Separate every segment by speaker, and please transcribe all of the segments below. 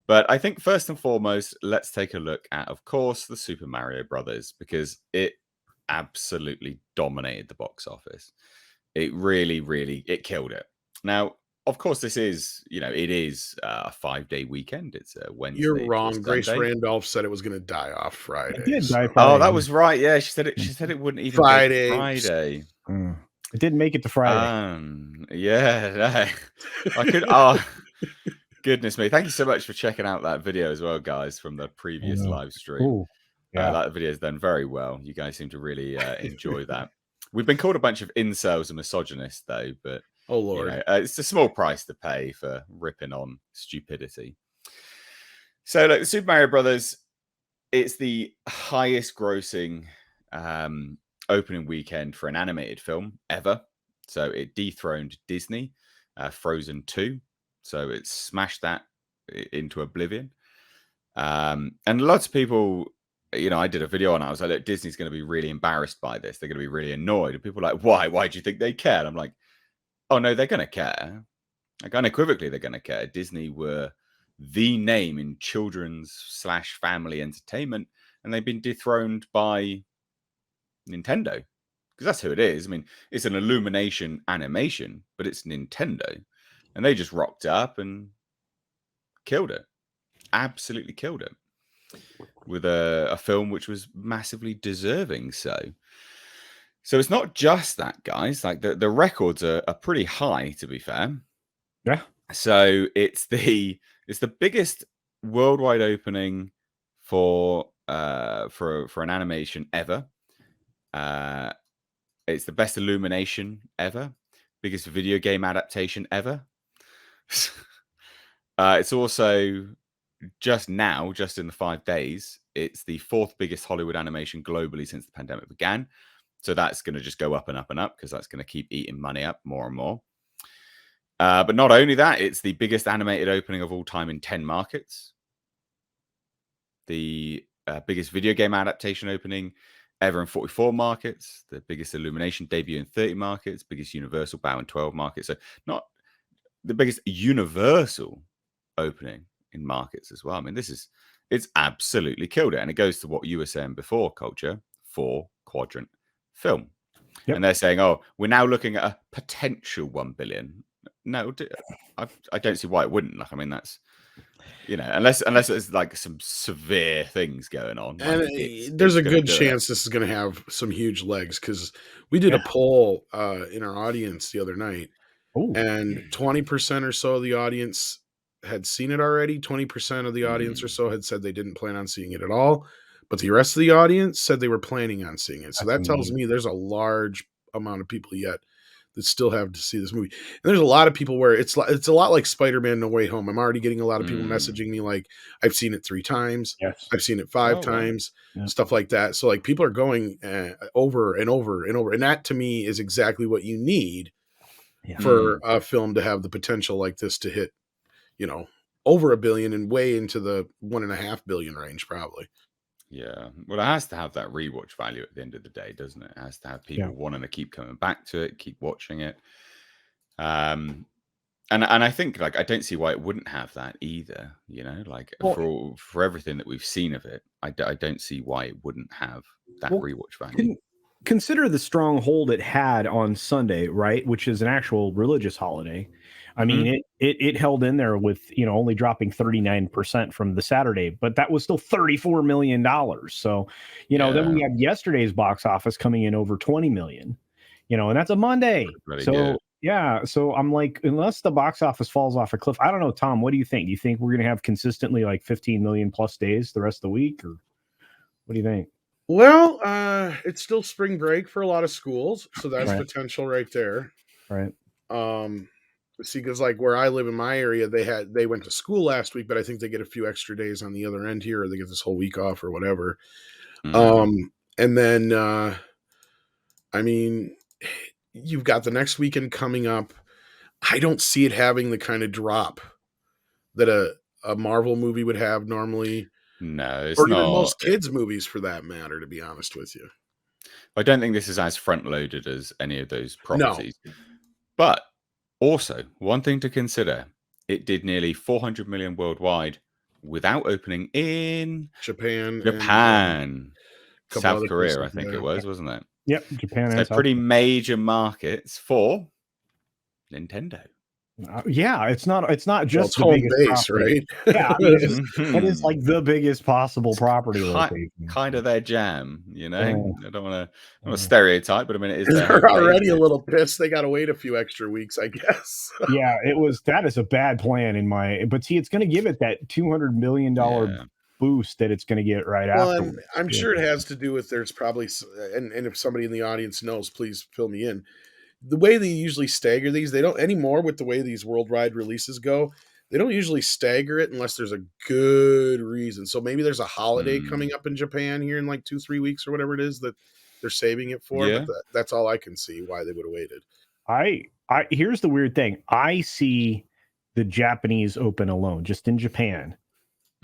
Speaker 1: But I think first and foremost, let's take a look at, of course, the Super Mario Brothers, because it absolutely dominated the box office. It really, really, it killed it. Now, of course, this is, it is a 5-day weekend. It's a
Speaker 2: You're
Speaker 1: Wednesday to a
Speaker 2: wrong. Grace
Speaker 1: Sunday.
Speaker 2: Randolph said it was going to die off Friday.
Speaker 3: It did die
Speaker 2: So.
Speaker 1: Oh,
Speaker 3: Friday.
Speaker 1: that was right. Yeah, she said it. She said it wouldn't even go to Friday.
Speaker 3: It didn't make it to Friday.
Speaker 1: Yeah, I could. Oh, goodness me! Thank you so much for checking out that video as well, guys, from the previous live stream.
Speaker 3: Ooh, yeah.
Speaker 1: That video is done very well. You guys seem to really enjoy that. We've been called a bunch of incels and misogynists, though, but
Speaker 2: oh lord,
Speaker 1: it's a small price to pay for ripping on stupidity. So, like the Super Mario Brothers, it's the highest grossing opening weekend for an animated film ever. So it dethroned Disney, Frozen 2. So it smashed that into oblivion. And lots of people, I did a video on it. I was like, look, Disney's going to be really embarrassed by this. They're going to be really annoyed. And people are like, why? Why do you think they care? And I'm like, oh, no, they're going to care. Like, unequivocally, they're going to care. Disney were the name in children's/family entertainment, and they've been dethroned by Nintendo, because that's who it is. I mean, it's an Illumination animation, but it's Nintendo, and they just rocked up and killed it. Absolutely killed it with a film which was massively deserving. So it's not just that, guys. Like the records are pretty high, to be fair.
Speaker 3: Yeah.
Speaker 1: So it's the biggest worldwide opening for an animation ever. It's the best Illumination ever, biggest video game adaptation ever. It's also just in the 5 days, it's the 4th biggest Hollywood animation globally since the pandemic began. So that's going to just go up and up and up, because that's going to keep eating money up more and more. But not only that, it's the biggest animated opening of all time in 10 markets. The biggest video game adaptation opening ever in 44 markets. The biggest Illumination debut in 30 markets. Biggest Universal bow in 12 markets. So not the biggest Universal opening in markets as well. I mean, it's absolutely killed it. And it goes to what you were saying before, Culture, 4-quadrant film. Yep. And they're saying, oh, we're now looking at a potential 1 billion. No, I don't see why it wouldn't. Like, I mean, that's, unless there's like some severe things going on.
Speaker 2: And
Speaker 1: like
Speaker 2: there's a good chance this is going to have some huge legs, because we did a poll in our audience the other night. Ooh. And 20% or so of the audience had seen it already. 20% of the audience or so had said they didn't plan on seeing it at all. But the rest of the audience said they were planning on seeing it. So that tells me there's a large amount of people yet that still have to see this movie. And there's a lot of people where it's a lot like Spider-Man No Way Home. I'm already getting a lot of people messaging me like, I've seen it 3 times. Yes. I've seen it 5 times, stuff like that. So like people are going over and over and over. And that to me is exactly what you need for a film to have the potential like this to hit, over 1 billion and way into the 1.5 billion range, probably.
Speaker 1: Yeah. Well, it has to have that rewatch value at the end of the day, doesn't it? It has to have people wanting to keep coming back to it, keep watching it. And I think, like, I don't see why it wouldn't have that either, for everything that we've seen of it, I don't see why it wouldn't have that rewatch value.
Speaker 3: Consider the strong hold it had on Sunday, right? Which is an actual religious holiday. I mean, it held in there with, only dropping 39% from the Saturday, but that was still $34 million. So, then we had yesterday's box office coming in over 20 million, and that's a Monday. So I'm like, unless the box office falls off a cliff, I don't know, Tom, what do you think? Do you think we're going to have consistently like 15 million plus days the rest of the week, or what do you think?
Speaker 2: Well, it's still spring break for a lot of schools, so that's potential right there.
Speaker 3: Right.
Speaker 2: See, because like where I live in my area, they went to school last week, but I think they get a few extra days on the other end here, or they get this whole week off or whatever. And then, I mean, you've got the next weekend coming up. I don't see it having the kind of drop that a Marvel movie would have normally.
Speaker 1: No, it's
Speaker 2: or
Speaker 1: not.
Speaker 2: Even most kids' movies, for that matter, to be honest with you.
Speaker 1: I don't think this is as front-loaded as any of those properties. No. But also, one thing to consider, it did nearly 400 million worldwide without opening in
Speaker 2: Japan,
Speaker 1: and
Speaker 2: couple
Speaker 1: South
Speaker 2: other
Speaker 1: Korea,
Speaker 2: places,
Speaker 1: I think
Speaker 2: yeah.
Speaker 1: it was, wasn't it?
Speaker 3: Yep, Japan
Speaker 1: So
Speaker 3: and South
Speaker 1: pretty
Speaker 3: Korea.
Speaker 1: major markets for Nintendo.
Speaker 3: Yeah, it's not just
Speaker 2: it's
Speaker 3: the
Speaker 2: home
Speaker 3: biggest
Speaker 2: base,
Speaker 3: property.
Speaker 2: right?
Speaker 3: Yeah, I mean, it is like the biggest possible property location.
Speaker 1: Kind of their jam, you know. I don't want to stereotype, but I mean, it is their
Speaker 2: They're
Speaker 1: home
Speaker 2: already
Speaker 1: base.
Speaker 2: a little pissed. They got to wait a few extra weeks, I guess.
Speaker 3: Yeah, that is a bad plan but see, it's going to give it that $200 million boost that it's going to get right after.
Speaker 2: I'm sure it has to do with there's probably, and if somebody in the audience knows, please fill me in. The way they usually stagger these, they don't anymore with the way these worldwide releases go. They don't usually stagger it unless there's a good reason. So maybe there's a holiday coming up in Japan here in like 2-3 weeks or whatever it is that they're saving it for.
Speaker 1: Yeah.
Speaker 2: But that's all I can see why they would have waited.
Speaker 3: Here's the weird thing. I see the Japanese open alone, just in Japan,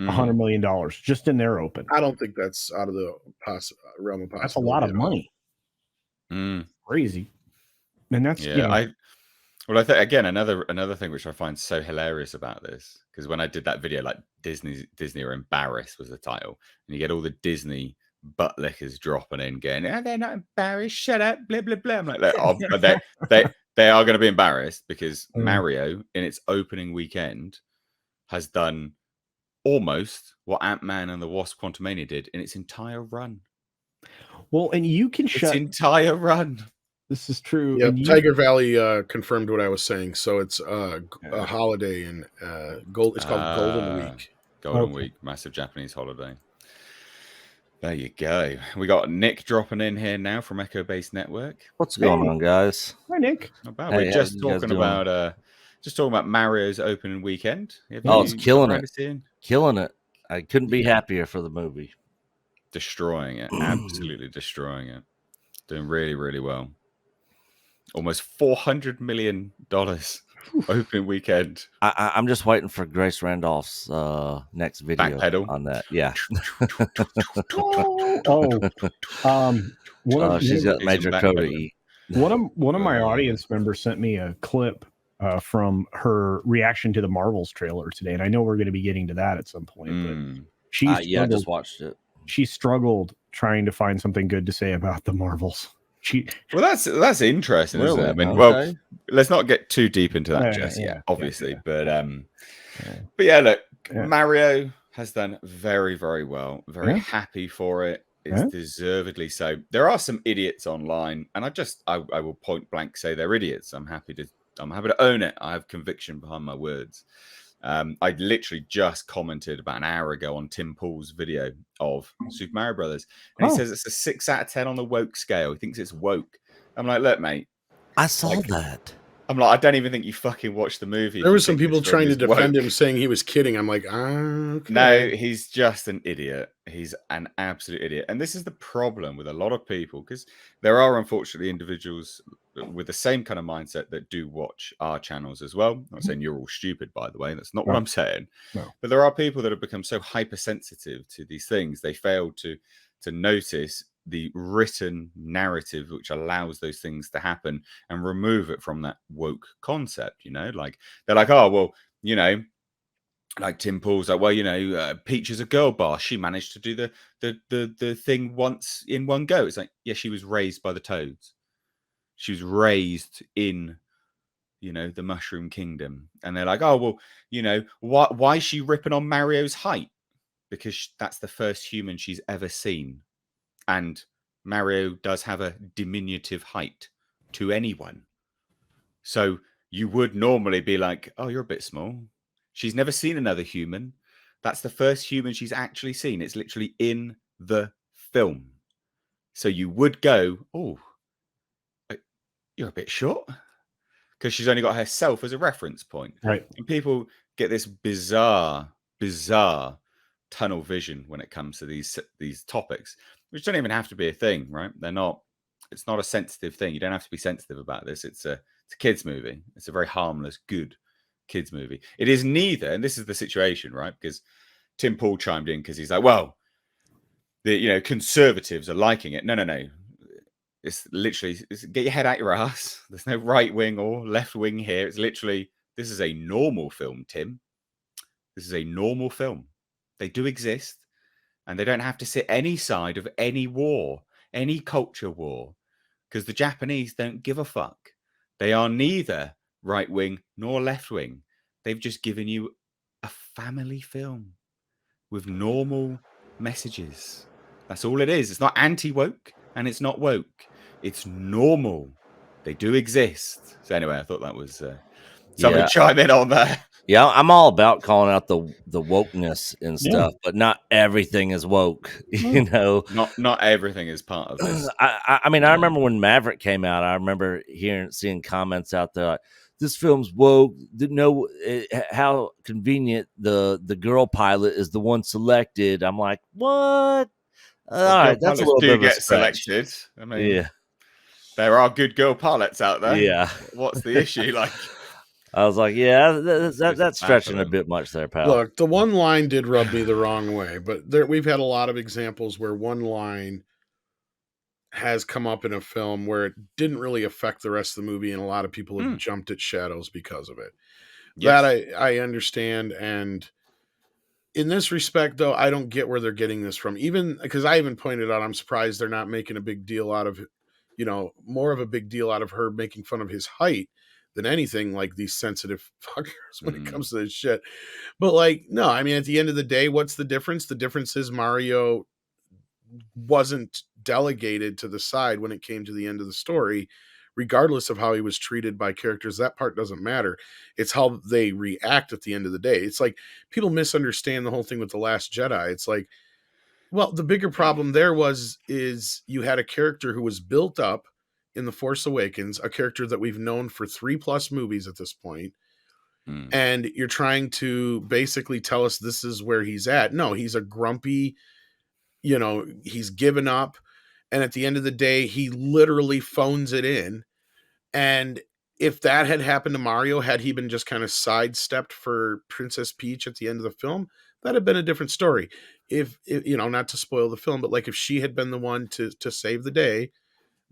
Speaker 3: $100 million just in their open.
Speaker 2: I don't think that's out of the realm of possibility.
Speaker 3: That's a lot of money. Crazy. And that's
Speaker 1: I think again another thing which I find so hilarious about this, because when I did that video, like Disney are embarrassed was the title, and you get all the Disney butt lickers dropping in, going, "Oh, they're not embarrassed. Shut up, blah blah blah." I'm like, but they are going to be embarrassed because Mario in its opening weekend has done almost what Ant-Man and the Wasp: Quantumania did in its entire run.
Speaker 3: Well, and you can
Speaker 1: its entire run.
Speaker 3: This is true.
Speaker 2: Yeah, Tiger Valley confirmed what I was saying. So it's a holiday and it's called Golden Week.
Speaker 1: Golden Week, massive Japanese holiday. There you go. We got Nick dropping in here now from Echo Base Network.
Speaker 4: What's going on, guys?
Speaker 3: Hi, Nick.
Speaker 1: Not bad. We're just talking about Mario's opening weekend.
Speaker 4: It's killing it. Killing it. I couldn't be happier for the movie.
Speaker 1: Destroying it. Absolutely destroying it. Doing really, really well. Almost $400 million opening weekend.
Speaker 4: I'm just waiting for Grace Randolph's next video
Speaker 1: Backpedal
Speaker 4: on that. Yeah. She's got major code to eat.
Speaker 3: One of my audience members sent me a clip from her reaction to the Marvels trailer today, and I know we're going to be getting to that at some point. But
Speaker 4: I just watched it.
Speaker 3: She struggled trying to find something good to say about the Marvels.
Speaker 1: Well, that's interesting, isn't it? I mean, well, let's not get too deep into that just yet, obviously. But yeah, look, Mario has done very, very well. Very happy for it. It's deservedly so. There are some idiots online, and I will point blank say they're idiots. I'm happy to own it. I have conviction behind my words. I literally just commented about an hour ago on Tim Pool's video of Super Mario Brothers, and he says it's a 6 out of 10 on the woke scale. He thinks it's woke. I'm like, look, mate.
Speaker 4: I saw that.
Speaker 1: I'm like, I don't even think you fucking watched the movie.
Speaker 2: There were some people trying to defend him, saying he was kidding. I'm like, okay.
Speaker 1: No, he's just an idiot. He's an absolute idiot. And this is the problem with a lot of people, because there are unfortunately individuals with the same kind of mindset that do watch our channels as well. I'm not saying you're all stupid, by the way. That's not what I'm saying. No. But there are people that have become so hypersensitive to these things, they fail to notice the written narrative which allows those things to happen and remove it from that woke concept. You know, like they're like, oh well, you know, like Tim Pool's like, well, you know, Peach is a girl boss. She managed to do the thing once in one go. It's like, yeah, she was raised by the Toads. She was raised in, you know, the Mushroom Kingdom. And they're like, oh well, you know, why is she ripping on Mario's height? Because that's the first human she's ever seen. And Mario does have a diminutive height to anyone. So you would normally be like, oh, you're a bit small. She's never seen another human. That's the first human she's actually seen. It's literally in the film. So you would go, oh, you're a bit short. Because she's only got herself as a reference point.
Speaker 3: Right.
Speaker 1: And people get this bizarre tunnel vision when it comes to these topics, which don't even have to be a thing, right? It's not a sensitive thing. You don't have to be sensitive about this. It's a kids movie. It's a very harmless, good kids movie. It is neither, and this is the situation, right? Because Tim Pool chimed in because he's like, well, the conservatives are liking it. No. It's literally get your head out your ass. There's no right wing or left wing here. It's literally, this is a normal film, Tim. This is a normal film. They do exist, and they don't have to sit any side of any war, any culture war, because the Japanese don't give a fuck. They are neither right wing nor left wing. They've just given you a family film with normal messages. That's all it is. It's not anti-woke and it's not woke. It's normal. They do exist. So anyway, I thought that was somebody chime in on that.
Speaker 4: Yeah, I'm all about calling out the wokeness and stuff, but not everything is woke. You know,
Speaker 1: not everything is part of this.
Speaker 4: I mean, I remember when Maverick came out. I remember seeing comments out there like, "This film's woke." No, how convenient the girl pilot is the one selected. I'm like, what? All right, that's a little bit of a stretch.
Speaker 1: Selected. I mean, there are good girl pilots out there.
Speaker 4: Yeah,
Speaker 1: what's the issue? Like,
Speaker 4: I was like, yeah, that's stretching a bit much there, pal.
Speaker 2: Look, the one line did rub me the wrong way, but we've had a lot of examples where one line has come up in a film where it didn't really affect the rest of the movie, and a lot of people have jumped at shadows because of it. Yes. That I understand, and in this respect, though, I don't get where they're getting this from. Even because I even pointed out, I'm surprised they're not making a big deal out of, more of a big deal out of her making fun of his height than anything, like these sensitive fuckers when it comes to this shit. But like, no, I mean, at the end of the day, what's the difference? The difference is Mario wasn't delegated to the side when it came to the end of the story, regardless of how he was treated by characters. That part doesn't matter. It's how they react at the end of the day. It's like people misunderstand the whole thing with The Last Jedi. It's like, well, the bigger problem there is you had a character who was built up in The Force Awakens, a character that we've known for 3+ movies at this point. And you're trying to basically tell us this is where he's at. No, he's a grumpy, he's given up. And at the end of the day, he literally phones it in. And if that had happened to Mario, had he been just kind of sidestepped for Princess Peach at the end of the film, that'd have been a different story. If not to spoil the film, but like if she had been the one to save the day,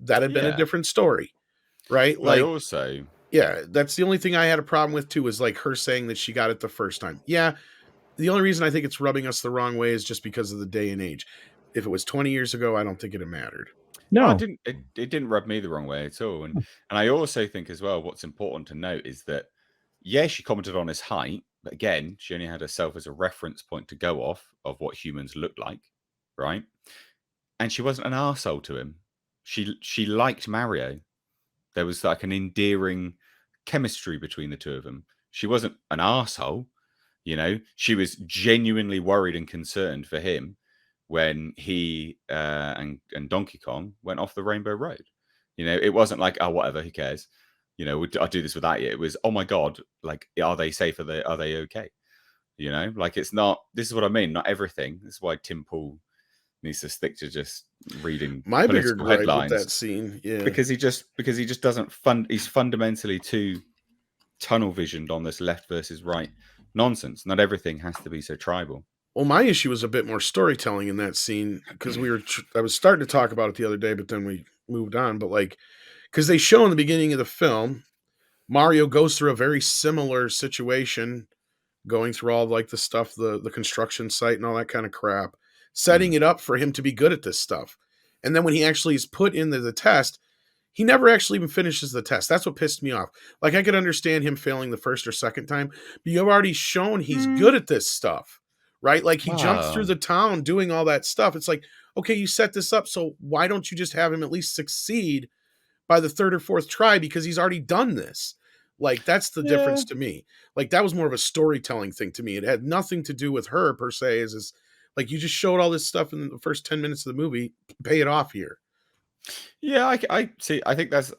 Speaker 2: that had been a different story, right?
Speaker 1: Like, also,
Speaker 2: yeah, that's the only thing I had a problem with too, is like her saying that she got it the first time. Yeah, the only reason I think it's rubbing us the wrong way is just because of the day and age. If it was 20 years ago, I don't think it'd have mattered.
Speaker 3: No,
Speaker 1: it didn't rub me the wrong way at all. And I also think as well, what's important to note is that, she commented on his height, but again, she only had herself as a reference point to go off of what humans look like, right? And she wasn't an arsehole to him. She liked Mario. There was like an endearing chemistry between the two of them. She wasn't an arsehole, she was genuinely worried and concerned for him when he and Donkey Kong went off the Rainbow Road. It wasn't like, oh, whatever, who cares? I'll do this without you. It was, oh my God, like, are they safe? Are they okay? Like, it's not, this is what I mean, not everything. This is why Tim Pool needs to stick to just reading
Speaker 2: my bigger gripe
Speaker 1: headlines
Speaker 2: with that scene. Yeah.
Speaker 1: Because he just doesn't he's fundamentally too tunnel visioned on this left versus right nonsense. Not everything has to be so tribal.
Speaker 2: Well, my issue was a bit more storytelling in that scene, because I was starting to talk about it the other day, but then we moved on. But like, because they show in the beginning of the film, Mario goes through a very similar situation, going through all like the stuff, the construction site and all that kind of crap, setting it up for him to be good at this stuff. And then when he actually is put into the test, he never actually even finishes the test. That's what pissed me off. Like, I could understand him failing the first or second time, but you've already shown he's good at this stuff. Right? Like, he jumped through the town doing all that stuff. It's like, okay, you set this up, so why don't you just have him at least succeed by the third or fourth try? Because he's already done this. Like, that's the difference to me. Like, that was more of a storytelling thing to me. It had nothing to do with her per se. Is like, you just showed all this stuff in the first 10 minutes of the movie. Pay it off here.
Speaker 1: Yeah, I see. I think that's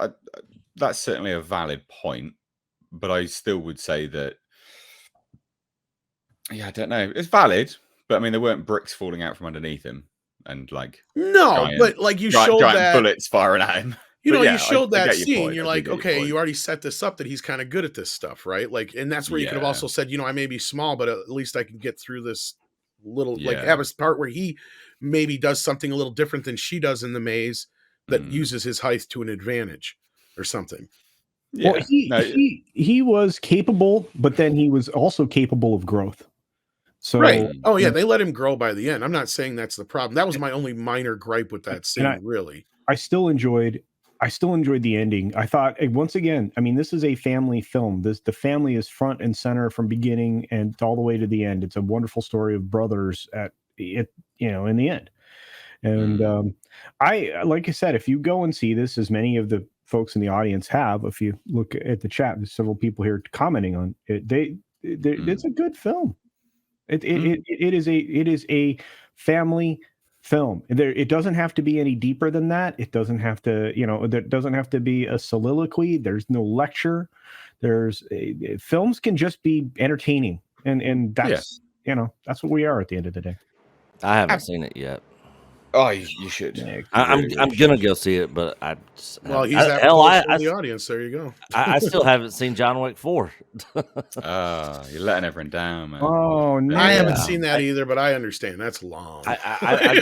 Speaker 1: certainly a valid point, but I still would say that, I don't know. It's valid, but I mean, there weren't bricks falling out from underneath him, and like,
Speaker 2: but like, you showed that
Speaker 1: bullets firing at him.
Speaker 2: You showed that scene. You're like, okay, you already set this up that he's kind of good at this stuff, right? Like, and that's where you could have also said, I may be small, but at least I can get through this little, like, have a part where he maybe does something a little different than she does in the maze that uses his height to an advantage or something.
Speaker 3: Yeah. Well, he was capable, but then he was also capable of growth. So,
Speaker 2: right. Oh yeah, they let him grow by the end. I'm not saying that's the problem. That was my only minor gripe with that scene, really.
Speaker 3: I still enjoyed the ending. I thought, once again, I mean, this is a family film. The family is front and center from beginning and all the way to the end. It's a wonderful story of brothers in the end. And like I said, if you go and see this, as many of the folks in the audience have, if you look at the chat, there's several people here commenting on it. It's a good film. It is a family film. It doesn't have to be any deeper than that. It doesn't have to, there doesn't have to be a soliloquy. There's no lecture. Films can just be entertaining, and that's that's what we are at the end of the day.
Speaker 4: I haven't seen it yet.
Speaker 1: Oh, you should.
Speaker 3: Yeah,
Speaker 4: I'm gonna go see it, but
Speaker 2: he's that close from the audience. There you go.
Speaker 4: I still haven't seen John Wick 4.
Speaker 1: You're letting everyone down, man.
Speaker 3: Oh no,
Speaker 2: I haven't seen that either, but I understand that's long.
Speaker 4: I'm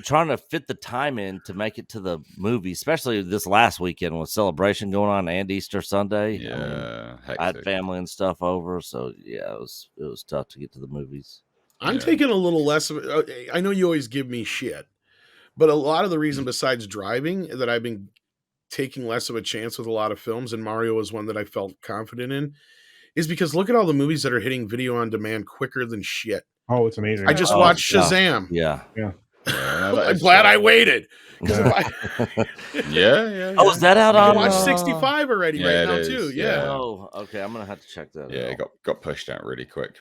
Speaker 4: trying to fit the time in to make it to the movie, especially this last weekend with Celebration going on and Easter Sunday.
Speaker 1: Yeah,
Speaker 4: I had family and stuff over, so yeah, it was tough to get to the movies.
Speaker 2: I'm taking a little less of it. I know you always give me shit, but a lot of the reason besides driving that I've been taking less of a chance with a lot of films, and Mario is one that I felt confident in, is because look at all the movies that are hitting video on demand quicker than shit.
Speaker 3: Oh, it's amazing.
Speaker 2: I just watched Shazam.
Speaker 4: Yeah.
Speaker 2: I'm glad I waited.
Speaker 1: Yeah.
Speaker 4: Oh, is that out on?
Speaker 2: I watched 65 already right now too. Yeah.
Speaker 4: Oh, okay. I'm gonna have to check that out.
Speaker 1: Yeah, it got pushed out really quick.